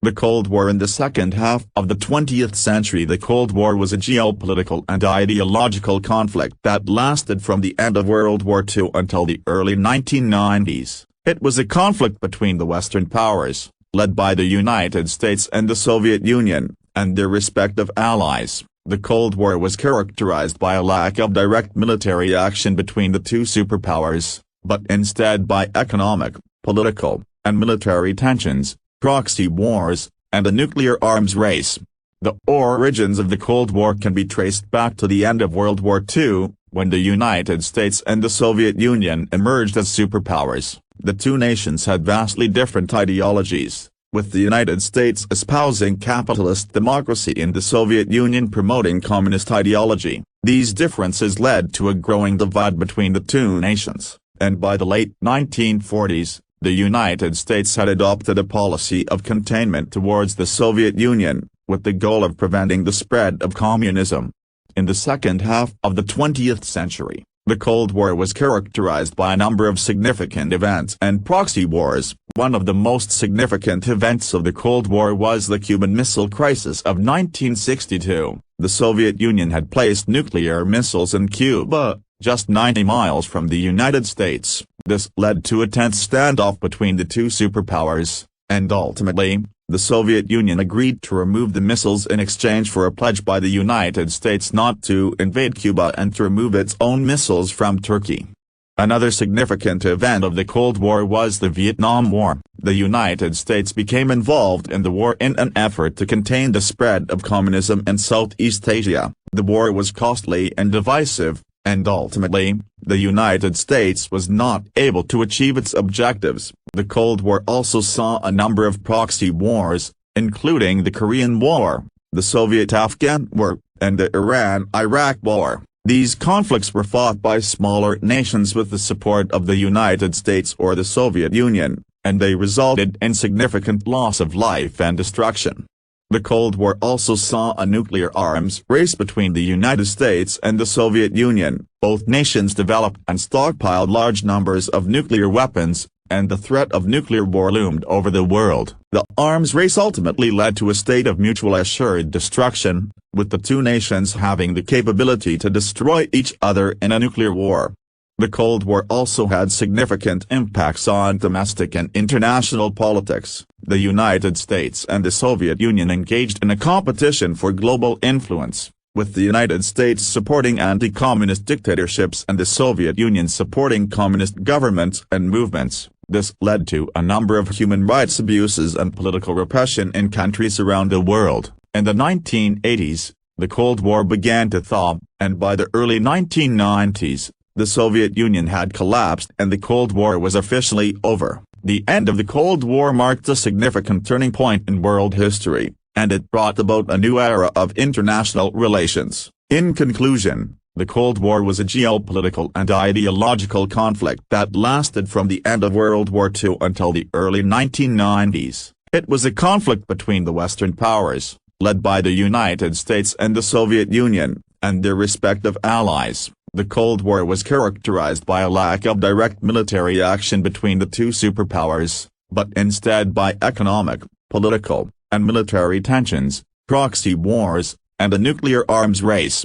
The Cold War. In the second half of the 20th century, the Cold War was a geopolitical and ideological conflict that lasted from the end of World War II until the early 1990s. It was a conflict between the Western powers, led by the United States and the Soviet Union, and their respective allies. The Cold War was characterized by a lack of direct military action between the two superpowers, but instead by economic, political, and military tensions, proxy wars, and a nuclear arms race. The origins of the Cold War can be traced back to the end of World War II, when the United States and the Soviet Union emerged as superpowers. The two nations had vastly different ideologies, with the United States espousing capitalist democracy and the Soviet Union promoting communist ideology. These differences led to a growing divide between the two nations, and by the late 1940s, the United States had adopted a policy of containment towards the Soviet Union, with the goal of preventing the spread of communism. In the second half of the 20th century, the Cold War was characterized by a number of significant events and proxy wars. One of the most significant events of the Cold War was the Cuban Missile Crisis of 1962. The Soviet Union had placed nuclear missiles in Cuba, just 90 miles from the United States. This led to a tense standoff between the two superpowers, and ultimately, the Soviet Union agreed to remove the missiles in exchange for a pledge by the United States not to invade Cuba and to remove its own missiles from Turkey. Another significant event of the Cold War was the Vietnam War. The United States became involved in the war in an effort to contain the spread of communism in Southeast Asia. The war was costly and divisive, and ultimately, the United States was not able to achieve its objectives. The Cold War also saw a number of proxy wars, including the Korean War, the Soviet-Afghan War, and the Iran-Iraq War. These conflicts were fought by smaller nations with the support of the United States or the Soviet Union, and they resulted in significant loss of life and destruction. The Cold War also saw a nuclear arms race between the United States and the Soviet Union. Both nations developed and stockpiled large numbers of nuclear weapons, and the threat of nuclear war loomed over the world. The arms race ultimately led to a state of mutually assured destruction, with the two nations having the capability to destroy each other in a nuclear war. The Cold War also had significant impacts on domestic and international politics. The United States and the Soviet Union engaged in a competition for global influence, with the United States supporting anti-communist dictatorships and the Soviet Union supporting communist governments and movements. This led to a number of human rights abuses and political repression in countries around the world. In the 1980s, the Cold War began to thaw, and by the early 1990s, the Soviet Union had collapsed and the Cold War was officially over. The end of the Cold War marked a significant turning point in world history, and it brought about a new era of international relations. In conclusion, the Cold War was a geopolitical and ideological conflict that lasted from the end of World War II until the early 1990s. It was a conflict between the Western powers, led by the United States and the Soviet Union, and their respective allies. The Cold War was characterized by a lack of direct military action between the two superpowers, but instead by economic, political, and military tensions, proxy wars, and a nuclear arms race.